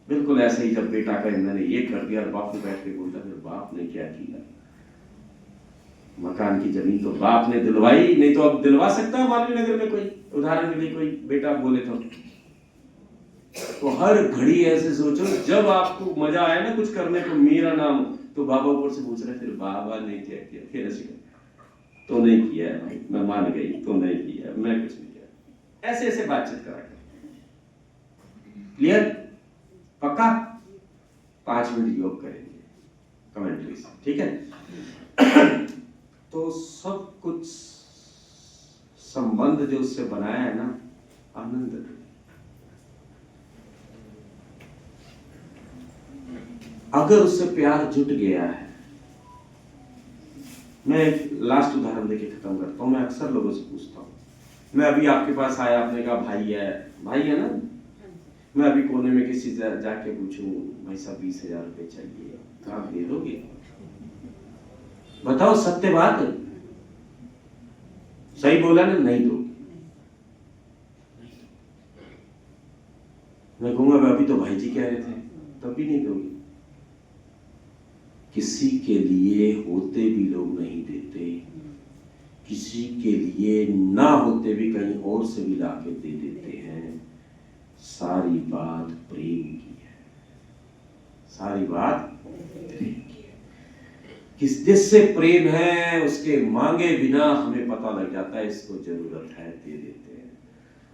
बिल्कुल ऐसे ही जब बेटा का मैंने ये कर दिया, बाप ने बैठ के बोलता, फिर बाप ने क्या किया? मकान की जमीन तो बाप ने दिलवाई, नहीं तो अब दिलवा सकता है मालवीय नगर में कोई? उदाहरण के लिए कोई बेटा बोले तो हर घड़ी ऐसे सोचो, जब आपको मजा आए ना कुछ करने को, मेरा नाम, तो बाबा ऊपर से पूछ रहे, फिर बाबा ने क्या किया? फिर ऐसे तो नहीं किया है भाई, मैं मान गई, तो नहीं किया, मैं कुछ नहीं किया। ऐसे ऐसे बातचीत करा कर। क्लियर? पक्का? 5 मिनट योग करेंगे कमेंट्री से, ठीक है? तो सब कुछ संबंध जो उससे बनाया है ना, आनंद। अगर उससे प्यार जुट गया है, मैं एक लास्ट उदाहरण देके खत्म करता हूं। मैं अक्सर लोगों से पूछता हूं, मैं अभी आपके पास आया, आपने कहा भाई है ना, मैं अभी कोने में किसी जाके पूछूं, भाई साहब 20,000 रुपए चाहिए, तो आप दे दोगे? बताओ सत्य बात, सही बोला ना? नहीं दोगे। मैं कहूंगा अभी तो भाई जी कह रहे थे, तब भी नहीं दोगे। किसी के लिए होते भी लोग नहीं देते, किसी के लिए ना होते भी कहीं और से भी लाके दे देते हैं। सारी बात प्रेम की है, सारी बात प्रेम की है। जिससे प्रेम है उसके मांगे बिना हमें पता लग जाता है इसको जरूरत है, दे देते हैं।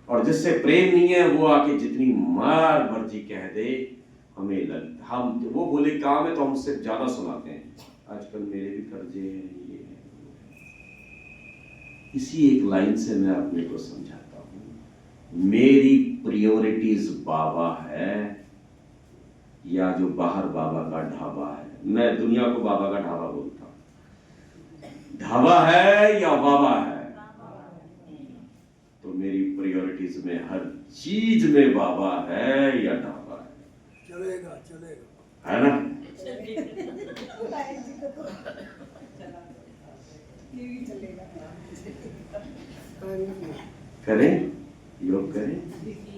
और जिससे प्रेम नहीं है वो आके जितनी मार मर्जी कह दे, हमें लगता, हम वो बोले काम है तो हम उससे ज्यादा सुनाते हैं। आजकल मेरे भी कर्जे हैं, ये है। इसी एक लाइन से मैं अपने को समझाता हूं, मेरी प्रायोरिटीज बाबा है या जो बाहर बाबा का ढाबा है। मैं दुनिया को बाबा का ढाबा बोलता हूं। ढाबा है या बाबा है? तो मेरी प्रायोरिटीज में हर चीज में बाबा है या ढाबा है? चलेगा चलेगा, है ना? करें, योग करें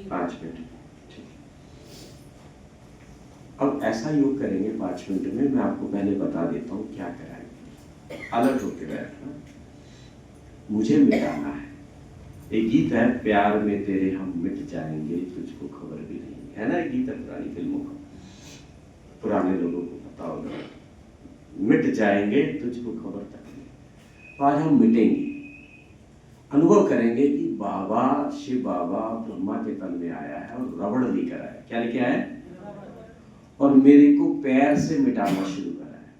5 मिनट। ठीक। अब ऐसा योग करेंगे 5 मिनट में, मैं आपको पहले बता देता हूं क्या कराएंगे। अलग होके बैठना, मुझे मिटाना है। एक गीत है, प्यार में तेरे हम मिट जाएंगे तुझको खबर भी नहीं, है ना? एक गीत है पुरानी फिल्मों का, पुराने लोगों को पता होगा, मिट जाएंगे तुझको खबर तक नहीं। तो आज हम मिटेंगे, अनुभव करेंगे कि बाबा, शिव बाबा ब्रह्मा के तन में आया है और रबड़ लेकर आया। क्या लेके आया? और मेरे को पैर से मिटाना शुरू करा है।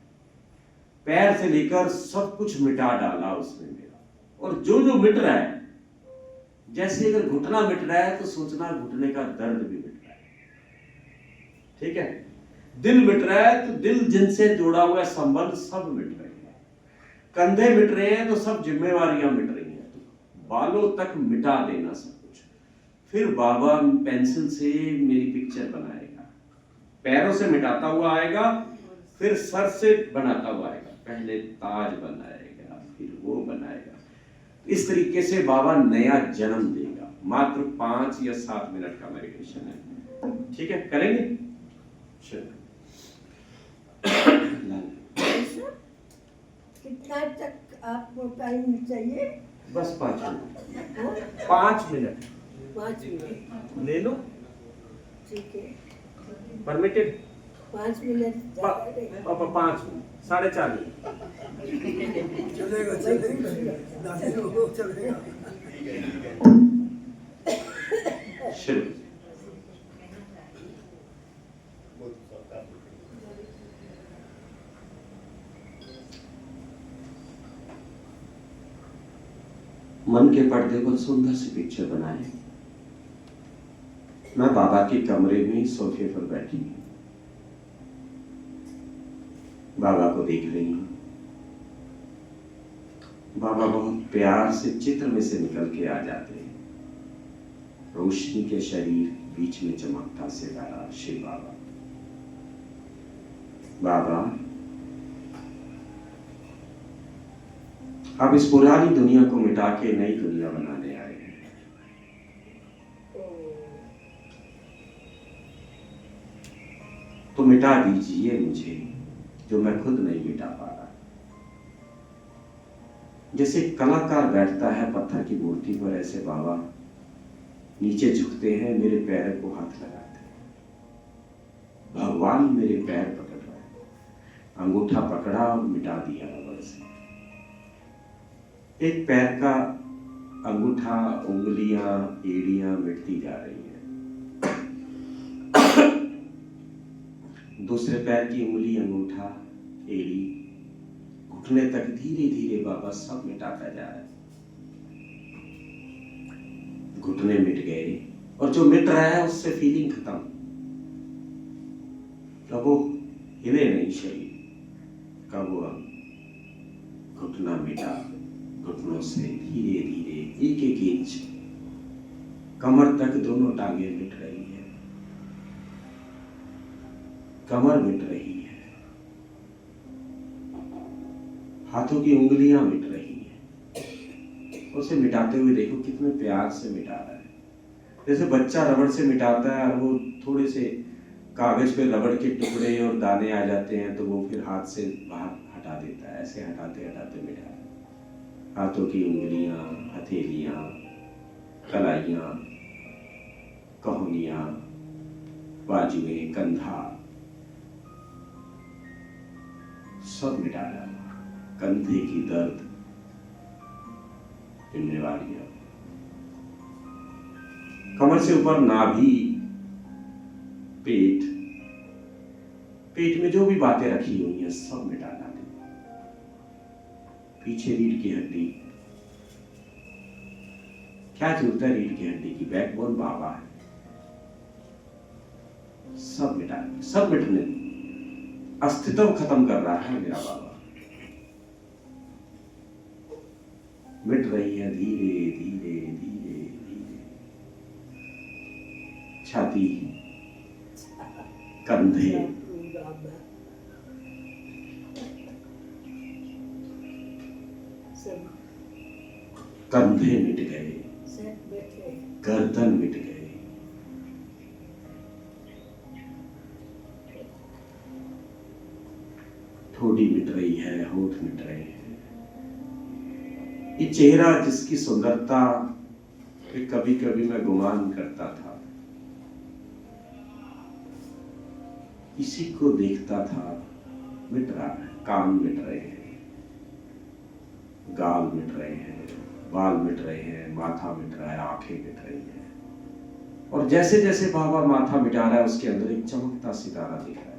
पैर से लेकर सब कुछ मिटा डाला उसने मेरा। और जो जो मिट रहा है, जैसे अगर घुटना मिट रहा है तो सोचना घुटने का दर्द भी मिट रहा है। ठीक है? दिल मिट रहा है तो दिल जिनसे जुड़ा हुआ संबंध सब मिट रहे हैं। कंधे मिट रहे हैं तो सब जिम्मेवारियां मिट रही हैं। बालों तक मिटा देना सब कुछ। फिर बाबा पेंसिल से मेरी पिक्चर बनाएगा, पैरों से मिटाता हुआ आएगा, फिर सर से बनाता हुआ आएगा। पहले ताज बनाएगा, फिर वो बनाएगा। इस तरीके से बाबा नया जन्म देगा। मात्र 5 या 7 मिनट का मेडिटेशन है। ठीक है, करेंगे? चलो। कितना तक आपको टाइम चाहिए? बस 5 मिनट। 5 मिनट 5 मिनट ले लो, ठीक है। परमिटेड। 5 minute 5 minute, 4.5 minute. चलेगा चलेगा, दादी लोगों चलेगा। शुरू। मन के पर्दे पर सुंदर सी पिक्चर बनाए। मैं बाबा के कमरे में सोफे पर बैठी हूं, बाबा को देख रही हूं। बाबा बहुत प्यार से चित्र में से निकल के आ जाते हैं। रोशनी के शरीर बीच में चमकता सितारा शिव बाबा। बाबा, आप इस पुरानी दुनिया को मिटा के नई दुनिया बनाने आए हैं। तो मिटा दीजिए मुझे जो मैं खुद नहीं मिटा पा रहा। जैसे कलाकार बैठता है पत्थर की मूर्ति पर, ऐसे बाबा नीचे झुकते हैं, मेरे पैर को हाथ लगाते हैं। भगवान मेरे पैर पकड़ रहा है। अंगूठा पकड़ा और मिटा दिया रबड़ से। एक पैर का अंगूठा, उंगलियां, एड़ियां मिटती जा रही है। दूसरे पैर की उंगली, अंगूठा, एड़ी, घुटने तक धीरे धीरे बाबा सब मिटाता जा रहा है। घुटने मिट गए और जो मिट रहा है उससे फीलिंग खत्म। अब वो हिले नहीं शरीर का, वो घुटना मिटा। घुटनों से धीरे धीरे एक एक इंच कमर तक दोनों टांगे मिट रही है। कमर मिट रही है, हाथों की उंगलियां मिट रही है। उसे मिटाते हुए देखो कितने प्यार से मिटा रहा है। जैसे बच्चा रबड़ से मिटाता है और वो थोड़े से कागज पे रबड़ के टुकड़े और दाने आ जाते हैं तो वो फिर हाथ से बाहर हटा देता है। ऐसे हटाते हटाते मिटा रहा है। हाथों की उंगलियां, हथेलियां, कलाइयां, कहोनियां, बाजुएं, कंधा, सब मिटा डाला। कंधे की दर्द, जिम्मेवारियां, कमर से ऊपर नाभि, पेट, पेट में जो भी बातें रखी हुई हैं सब मिटा डाली। पीछे रीढ़ की हड्डी, क्या जरूरत है रीढ़ की हड्डी की? बैकबोन बाबा है। सब मिटा, सब मिटने, अस्तित्व खत्म कर रहा है मेरा बाबा। मिट रही है धीरे धीरे धीरे धीरे। छाती, कंधे, बाबा सब कंधे मिट गए, सब बैठे। गर्दन मिट गए, ठोड़ी मिट रही है, होठ मिट रहे हैं। ये चेहरा जिसकी सुंदरता कि कभी कभी मैं गुमान करता था, इसी को देखता था, मिट रहा है। कान मिट रहे हैं, गाल मिट रहे हैं, बाल मिट रहे हैं, माथा मिट रहा है, आंखें मिट रही हैं। और जैसे जैसे बाबा माथा मिटा रहा है, उसके अंदर एक चमकता सितारा दिख रहा है।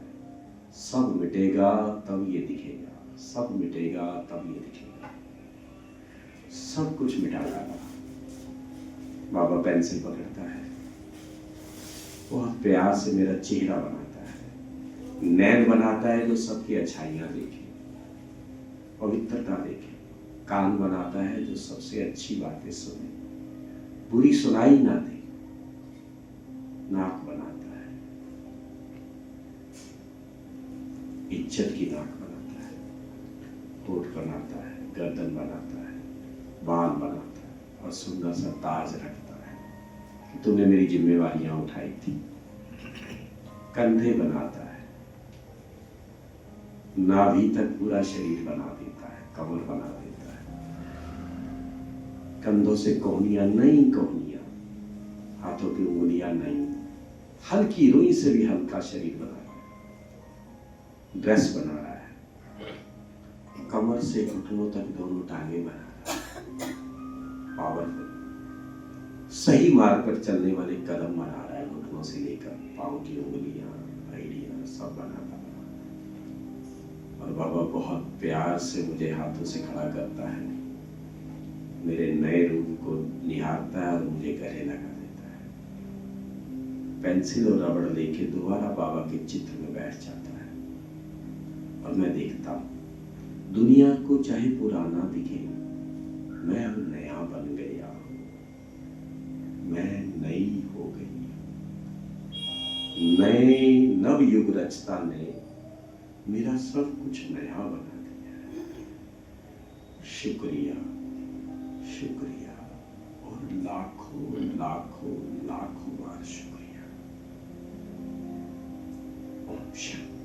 सब मिटेगा तब ये दिखेगा, सब मिटेगा तब ये दिखेगा। सब कुछ मिटा डाला। बाबा पेंसिल पकड़ता है, बहुत प्यार से मेरा चेहरा बनाता है, नैन बनाता है जो सबकी अच्छाइयां देखे, पवित्रता देखे। कान बनाता है जो सबसे अच्छी बातें सुने, बुरी सुनाई ना दे। नाक बनाता है, इज्जत की नाक बनाता है। होठ बनाता है, गर्दन बनाता है, बाल बनाता है, और सुंदर सा ताज रखता है कि तुमने मेरी जिम्मेवारियां उठाई थी। कंधे बनाता है, नाभि तक पूरा शरीर बना देता है, कमर बना देता है। कंधों से कोहनियां, नई कोहनियां, हाथों की उंगलियां नई, हल्की रुई से भी हल्का शरीर बना रहा है। ड्रेस बना रहा है, कमर से घुटनों तक दोनों टांगे बना रहा है। पावरफुल, सही मार्ग पर चलने वाले कदम बना रहा है, घुटनों से लेकर पांव की उंगलियां, हड्डियां सब बनाता है। और बाबा बहुत प्यार से मुझे हाथों से खड़ा करता है, मेरे नए रूप को निहारता है और मुझे गले लगा देता है। पेंसिल और रबड़ लेके दोबारा बाबा के चित्र में बैठ जाता है। और मैं देखता हूं, दुनिया को चाहे पुराना दिखे, मैं अब नया बन गया हूं, मैं नई हो गई। नए नव युग रचता ने मेरा सब कुछ नया बना दिया। शुक्रिया, शुक्रिया और लाखों लाखों लाखों बार शुक्रिया। ओम शांति।